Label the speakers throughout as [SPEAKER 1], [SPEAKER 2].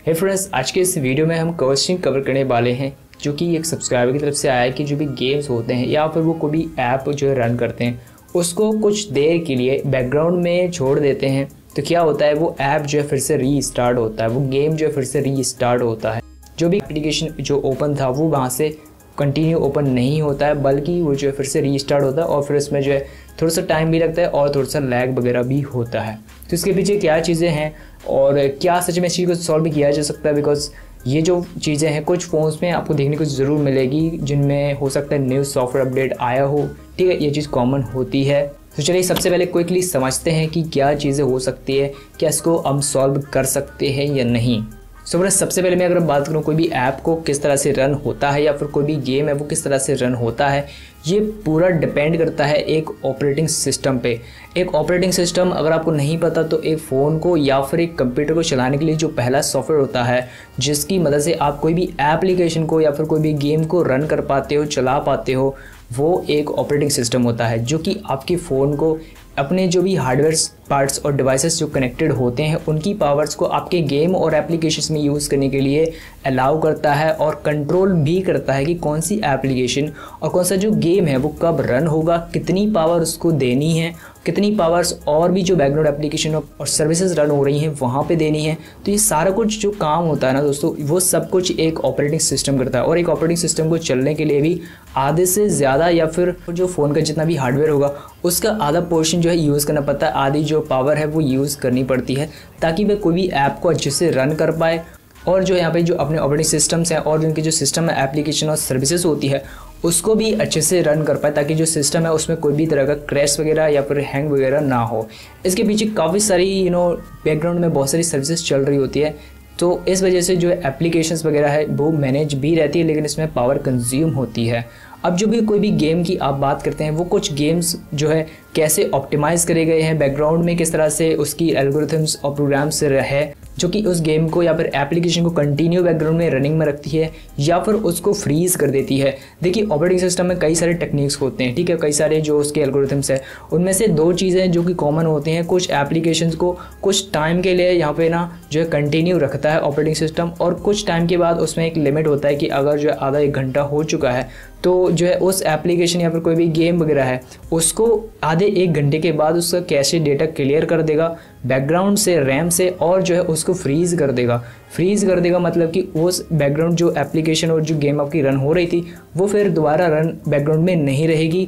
[SPEAKER 1] हे friends, आज के इस वीडियो में हम क्वेश्चन कवर करने वाले हैं जो कि एक सब्सक्राइबर की तरफ से आया है कि जो भी गेम्स होते हैं या फिर वो कोई भी ऐप जो है रन करते हैं उसको कुछ देर के लिए बैकग्राउंड में छोड़ देते हैं तो क्या होता है, वो ऐप जो है फिर से रीस्टार्ट होता है, वो गेम जो है फिर से रीस्टार्ट होता है। जो भी एप्लीकेशन जो ओपन था वो वहाँ से कंटिन्यू ओपन नहीं होता है, बल्कि वो जो है फिर से रीस्टार्ट होता है और फिर इसमें जो है थोड़ा सा टाइम भी लगता है और थोड़ा सा लैग वगैरह भी होता है। तो इसके पीछे क्या चीज़ें हैं और क्या सच में इस चीज़ को सॉल्व भी किया जा सकता है, बिकॉज ये जो चीज़ें हैं कुछ फ़ोन्स में आपको देखने को ज़रूर मिलेगी जिनमें हो सकता है न्यू सॉफ्टवेयर अपडेट आया हो। ठीक है, ये चीज़ कॉमन होती है। तो चलिए सबसे पहले क्विकली समझते हैं कि क्या चीज़ें हो सकती है, क्या इसको हम सॉल्व कर सकते हैं या नहीं। सो फ्रेंड्स, सबसे पहले मैं अगर बात करूँ कोई भी ऐप को किस तरह से रन होता है या फिर कोई भी गेम है वो किस तरह से रन होता है, ये पूरा डिपेंड करता है एक ऑपरेटिंग सिस्टम पे। एक ऑपरेटिंग सिस्टम अगर आपको नहीं पता तो एक फ़ोन को या फिर एक कंप्यूटर को चलाने के लिए जो पहला सॉफ्टवेयर होता है जिसकी मदद से आप कोई भी एप्लीकेशन को या फिर कोई भी गेम को रन कर पाते हो, चला पाते हो, वो एक ऑपरेटिंग सिस्टम होता है जो कि आपके फ़ोन को अपने जो भी हार्डवेयर पार्ट्स और डिवाइसेस जो कनेक्टेड होते हैं उनकी पावर्स को आपके गेम और एप्लीकेशंस में यूज़ करने के लिए अलाउ करता है और कंट्रोल भी करता है कि कौन सी एप्लीकेशन और कौन सा जो गेम है वो कब रन होगा, कितनी पावर उसको देनी है, कितनी पावर्स और भी जो बैकग्राउंड एप्लीकेशन और सर्विसेज रन हो रही हैं वहाँ पे देनी है। तो ये सारा कुछ जो काम होता है ना दोस्तों, वो सब कुछ एक ऑपरेटिंग सिस्टम करता है और एक ऑपरेटिंग सिस्टम को चलने के लिए भी आधे से ज़्यादा या फिर जो फ़ोन का जितना भी हार्डवेयर होगा उसका आधा पोर्शन जो है यूज़ करना पड़ता है, आधी जो पावर है वो यूज़ करनी पड़ती है ताकि वह कोई भी ऐप को अच्छे से रन कर पाए और जो यहाँ पे जो अपने ऑपरेटिंग सिस्टम्स हैं और उनके जो सिस्टम है एप्लीकेशन और सर्विसेज होती है उसको भी अच्छे से रन कर पाए ताकि जो सिस्टम है उसमें कोई भी तरह का क्रैश वगैरह या फिर हैंग वगैरह ना हो। इसके पीछे काफ़ी सारी बैकग्राउंड में बहुत सारी सर्विसेज चल रही होती है, तो इस वजह से जो एप्लीकेशंस वगैरह है वो मैनेज भी रहती है लेकिन इसमें पावर कंज्यूम होती है। अब जो भी कोई भी गेम की आप बात करते हैं वो कुछ गेम्स जो है कैसे ऑप्टिमाइज़ करे गए हैं बैकग्राउंड में, किस तरह से उसकी एल्गोरिथम्स और प्रोग्राम्स है जो कि उस गेम को या फिर एप्लीकेशन को कंटिन्यू बैकग्राउंड में रनिंग में रखती है या फिर उसको फ्रीज कर देती है। देखिए ऑपरेटिंग सिस्टम में कई सारे टेक्निक्स होते हैं, ठीक है, कई सारे जो उसके एल्गोरिथम्स है उनमें से दो चीज़ें जो कि कॉमन होती हैं, कुछ एप्लीकेशंस को कुछ टाइम के लिए यहाँ पे ना जो है कंटिन्यू रखता है ऑपरेटिंग सिस्टम और कुछ टाइम के बाद उसमें एक लिमिट होता है कि अगर जो है आधा एक घंटा हो चुका है तो जो है उस एप्लीकेशन या फिर कोई भी गेम वगैरह है उसको आधे एक घंटे के बाद उसका कैशे डेटा क्लियर कर देगा बैकग्राउंड से, रैम से, और जो है उसको फ्रीज कर देगा। फ्रीज कर देगा मतलब कि उस बैकग्राउंड जो एप्लीकेशन और जो गेम आपकी रन हो रही थी वो फिर दोबारा रन बैकग्राउंड में नहीं रहेगी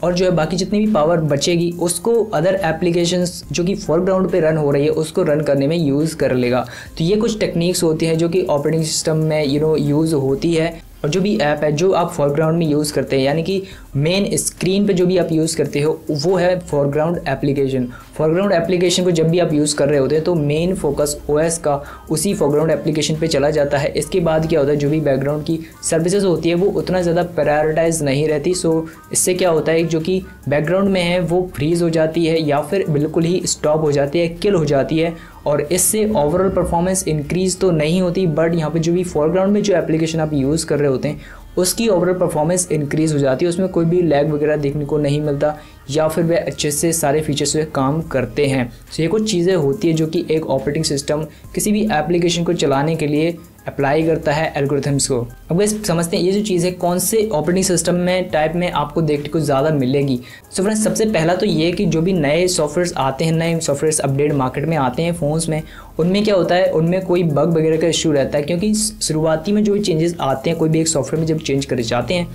[SPEAKER 1] और जो है बाकी जितनी भी पावर बचेगी उसको अदर एप्लीकेशंस जो कि फोरग्राउंड पे रन हो रही है उसको रन करने में यूज़ कर लेगा। तो ये कुछ टेक्निक्स होती हैं जो कि ऑपरेटिंग सिस्टम में यूज़ होती है और जो भी ऐप है जो आप फोरग्राउंड में यूज़ करते हैं यानी कि मेन स्क्रीन पे जो भी आप यूज़ करते हो वो है फोरग्राउंड एप्लीकेशन। फोरग्राउंड एप्लीकेशन को जब भी आप यूज़ कर रहे होते हैं तो मेन फोकस ओएस का उसी फोरग्राउंड एप्लीकेशन पे चला जाता है। इसके बाद क्या होता है, जो भी बैकग्राउंड की सर्विसेज होती है वो उतना ज़्यादा प्रायोरिटाइज नहीं रहती। सो इससे क्या होता है जो कि बैकग्राउंड में है वो फ्रीज हो जाती है या फिर बिल्कुल ही स्टॉप हो जाती है, किल हो जाती है और इससे ओवरऑल परफॉर्मेंस इंक्रीज तो नहीं होती, बट यहाँ पे जो भी फोरग्राउंड में जो एप्लीकेशन आप यूज़ कर रहे होते हैं उसकी ओवरऑल परफॉर्मेंस इंक्रीज़ हो जाती है, उसमें कोई भी लैग वगैरह देखने को नहीं मिलता या फिर वे अच्छे से सारे फीचर्स से काम करते हैं। तो ये कुछ चीज़ें होती है जो कि एक ऑपरेटिंग सिस्टम किसी भी एप्लीकेशन को चलाने के लिए अप्लाई करता है एल्गोरिथम्स को। अब वैसे समझते हैं ये जो चीज़ है कौन से ऑपरेटिंग सिस्टम में टाइप में आपको देखने को ज़्यादा मिलेगी। सो फ्रेंड्स, सबसे पहला तो ये कि जो भी नए सॉफ्टवेयर्स आते हैं, नए सॉफ्टवेयर्स अपडेट मार्केट में आते हैं फ़ोन्स में, उनमें क्या होता है उनमें कोई बग वगैरह का इशू रहता है क्योंकि शुरुआती में जो भी चेंजेस आते हैं कोई भी एक सॉफ्टवेयर में जब चेंज करे जाते हैं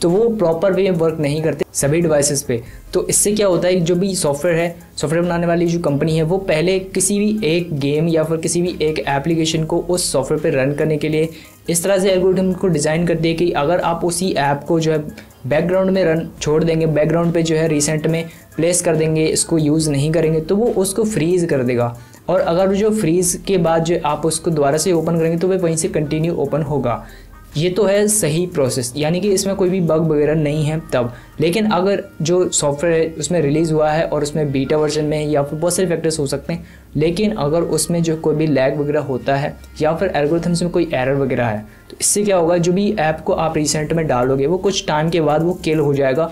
[SPEAKER 1] तो वो प्रॉपर वे में वर्क नहीं करते सभी डिवाइसेस पे। तो इससे क्या होता है जो भी सॉफ्टवेयर है, सॉफ्टवेयर बनाने वाली जो कंपनी है वो पहले किसी भी एक गेम या फिर किसी भी एक एप्लीकेशन को उस सॉफ्टवेयर पे रन करने के लिए इस तरह से एल्गोरिथम को डिज़ाइन करती है कि अगर आप उसी ऐप को जो है बैकग्राउंड में रन छोड़ देंगे, बैकग्राउंड पे जो है रिसेंट में प्लेस कर देंगे, इसको यूज़ नहीं करेंगे तो वो उसको फ्रीज़ कर देगा और अगर जो फ्रीज़ के बाद जो आप उसको दोबारा से ओपन करेंगे तो वह वहीं से कंटिन्यू ओपन होगा। ये तो है सही प्रोसेस, यानी कि इसमें कोई भी बग वगैरह नहीं है तब। लेकिन अगर जो सॉफ्टवेयर है उसमें रिलीज़ हुआ है और उसमें बीटा वर्जन में या फिर बहुत सारे फैक्टर्स हो सकते हैं, लेकिन अगर उसमें जो कोई भी लैग वगैरह होता है या फिर एल्गोरिथम्स में कोई एरर वगैरह है तो इससे क्या होगा, जो भी ऐप को आप रिसेंट में डालोगे वो कुछ टाइम के बाद वो किल हो जाएगा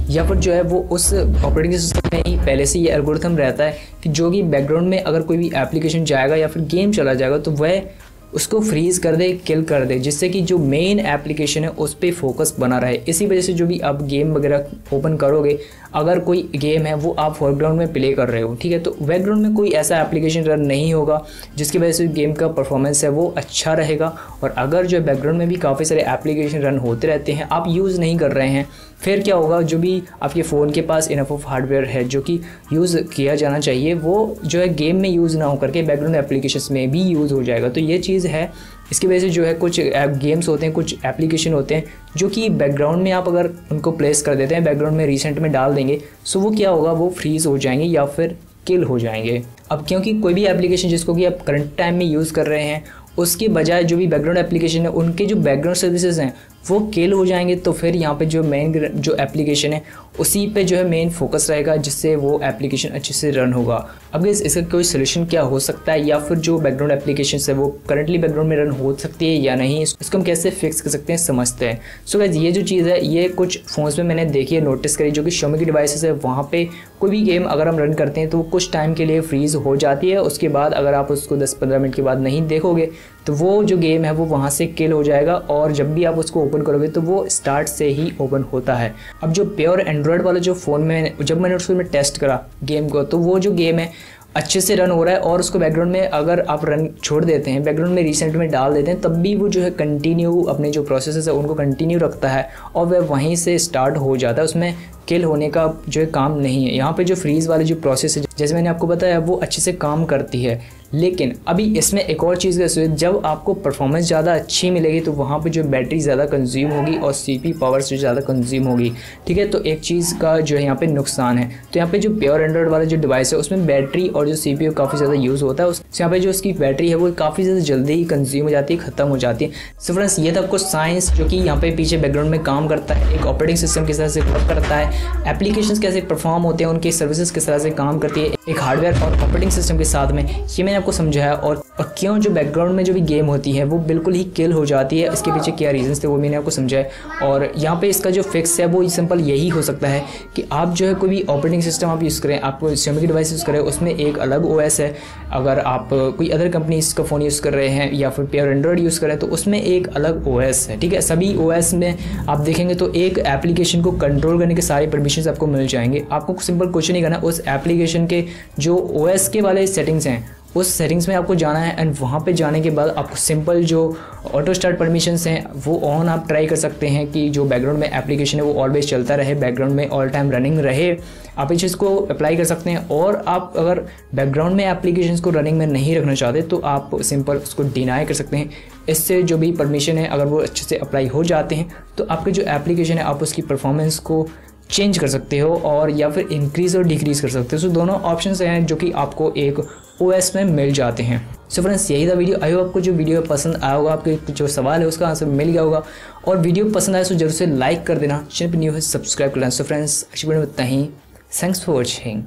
[SPEAKER 1] या फिर जो है वो उस ऑपरेटिंग सिस्टम में ही पहले से ये एल्गोरिथम रहता है कि जो कि बैकग्राउंड में अगर कोई भी एप्लीकेशन जाएगा या फिर गेम चला जाएगा तो वह उसको फ्रीज़ कर दे, किल कर दे, जिससे कि जो मेन एप्लीकेशन है उस पर फोकस बना रहे। इसी वजह से जो भी आप गेम वगैरह ओपन करोगे, अगर कोई गेम है वो आप फोरग्राउंड में प्ले कर रहे हो, ठीक है, तो बैकग्राउंड में कोई ऐसा एप्लीकेशन रन नहीं होगा जिसकी वजह से गेम का परफॉर्मेंस है वो अच्छा रहेगा। और अगर जो बैकग्राउंड में भी काफ़ी सारे एप्लीकेशन रन होते रहते हैं, आप यूज़ नहीं कर रहे हैं, फिर क्या होगा, जो भी आपके फ़ोन के पास इनफ ऑफ हार्डवेयर है जो कि यूज़ किया जाना चाहिए, वो जो है गेम में यूज़ ना हो करके बैकग्राउंड एप्लीकेशंस में भी यूज़ हो जाएगा। तो ये चीज़ है, इसकी वजह से जो है कुछ गेम्स होते हैं, कुछ एप्लीकेशन होते हैं जो कि बैकग्राउंड में आप अगर उनको प्लेस कर देते हैं, बैकग्राउंड में रिसेंट में डाल देंगे, सो वो क्या होगा, वो फ्रीज़ हो जाएंगे या फिर किल हो जाएंगे। अब क्योंकि कोई भी एप्लीकेशन जिसको कि आप करंट टाइम में यूज़ कर रहे हैं, उसके बजाय जो भी बैकग्राउंड एप्लीकेशन है उनके जो बैकग्राउंड सर्विसेज हैं वो किल हो जाएंगे, तो फिर यहाँ पे जो मेन जो एप्लीकेशन है उसी पे जो है मेन फोकस रहेगा, जिससे वो एप्लीकेशन अच्छे से रन होगा। अब गाइस इसका कोई सोल्यूशन क्या हो सकता है, या फिर जो बैकग्राउंड एप्लीकेशन है वो करंटली बैकग्राउंड में रन हो सकती है या नहीं, इसको हम कैसे फिक्स कर सकते हैं, समझते हैं। सो गाइस ये जो चीज़ है ये कुछ फ़ोन्स में मैंने देखी है, नोटिस करी, जो कि Xiaomi की डिवाइसेस है, वहाँ पे कोई भी गेम अगर हम रन करते हैं तो वो कुछ टाइम के लिए फ्रीज़ हो जाती है। उसके बाद अगर आप उसको 10-15 मिनट के बाद नहीं देखोगे तो वो जो गेम है वो वहाँ से किल हो जाएगा, और जब भी आप उसको ओपन करोगे तो वो स्टार्ट से ही ओपन होता है। अब जो प्योर एंड्रॉयड वाला जो फ़ोन में जब मैंने उसको टेस्ट करा गेम को, तो वो जो गेम है अच्छे से रन हो रहा है, और उसको बैकग्राउंड में अगर आप रन छोड़ देते हैं, बैकग्राउंड में रिसेंट में डाल देते हैं, तब भी वो जो है कंटिन्यू अपने जो प्रोसेस है उनको कंटिन्यू रखता है और वह वहीं से स्टार्ट हो जाता है, उसमें किल होने का जो है काम नहीं है। यहाँ पे जो फ्रीज़ वाली जो प्रोसेस है, जैसे मैंने आपको बताया, वो अच्छे से काम करती है। लेकिन अभी इसमें एक और चीज़ का, जब आपको परफॉर्मेंस ज़्यादा अच्छी मिलेगी तो वहाँ पे जो बैटरी ज़्यादा कंज्यूम होगी और CPU पावर से ज़्यादा कंज्यूम होगी, ठीक है। तो एक चीज़ का जो है यहाँ पे नुकसान है। तो यहाँ पे जो प्योर एंड्रॉयड वाला जो डिवाइस है उसमें बैटरी और जो CPU काफ़ी ज़्यादा यूज़ होता है, उससे यहाँ पे जो उसकी बैटरी है वो काफ़ी ज़्यादा जल्दी ही कंज्यूम हो जाती है, ख़त्म हो जाती है। सो फ्रेंड्स ये था कुछ साइंस जो कि यहाँ पे पीछे बैकग्राउंड में काम करता है, एक ऑपरेटिंग सिस्टम किस तरह से वर्क करता है, एप्लीकेशंस कैसे परफॉर्म होते हैं, उनकी सर्विसेज किस तरह से काम करती है एक हार्डवेयर और ऑपरेटिंग सिस्टम के साथ में, ये मैंने आपको समझाया। और क्यों जो बैकग्राउंड में जो भी गेम होती है वो बिल्कुल ही किल हो जाती है, इसके पीछे क्या रीजंस थे वो मैंने आपको समझाया। और यहाँ पे इसका जो फिक्स है वो सिंपल यही हो सकता है कि आप जो है कोई भी ऑपरेटिंग सिस्टम आप यूज़ करें, आप Xiaomi की डिवाइस यूज़ करें, उसमें एक अलग OS है। अगर आप कोई अदर कंपनी का फ़ोन यूज़ कर रहे हैं या फिर प्योर एंड्रॉयड यूज़ कर रहे हैं तो उसमें एक अलग OS है, ठीक है। सभी OS में आप देखेंगे तो एक एप्लीकेशन को कंट्रोल करने के सारे परमिशंस आपको मिल जाएंगे। आपको सिंपल कुछ नहीं करना, उस एप्लीकेशन के जो OS के वाले सेटिंग्स हैं उस सेटिंग्स में आपको जाना है, एंड वहाँ पे जाने के बाद आपको सिंपल जो ऑटो स्टार्ट परमिशंस हैं वो ऑन आप ट्राई कर सकते हैं कि जो बैकग्राउंड में एप्लीकेशन है वो ऑलवेज चलता रहे, बैकग्राउंड में ऑल टाइम रनिंग रहे। आप इस चीज़ को अप्लाई कर सकते हैं। और आप अगर बैकग्राउंड में एप्लीकेशंस को रनिंग में नहीं रखना चाहते तो आप सिंपल उसको डिनाई कर सकते हैं। इससे जो भी परमिशन है अगर वो अच्छे से अप्लाई हो जाते हैं तो आपके जो एप्लीकेशन है आप उसकी परफॉर्मेंस को चेंज कर सकते हो और या फिर इंक्रीज़ और डिक्रीज़ कर सकते हो। सो दोनों ऑप्शंस हैं जो कि आपको एक OS में मिल जाते हैं। सो फ्रेंड्स यही था वीडियो। आई होप आपको जो वीडियो पसंद आया होगा, आपके जो सवाल है उसका आंसर मिल गया होगा। और वीडियो पसंद आए तो जरूर से लाइक कर देना, चैनल पर न्यू है सब्सक्राइब कर लेना। सो फ्रेंड्स अच्छी वीडियो में इतना ही। Thanks for watching.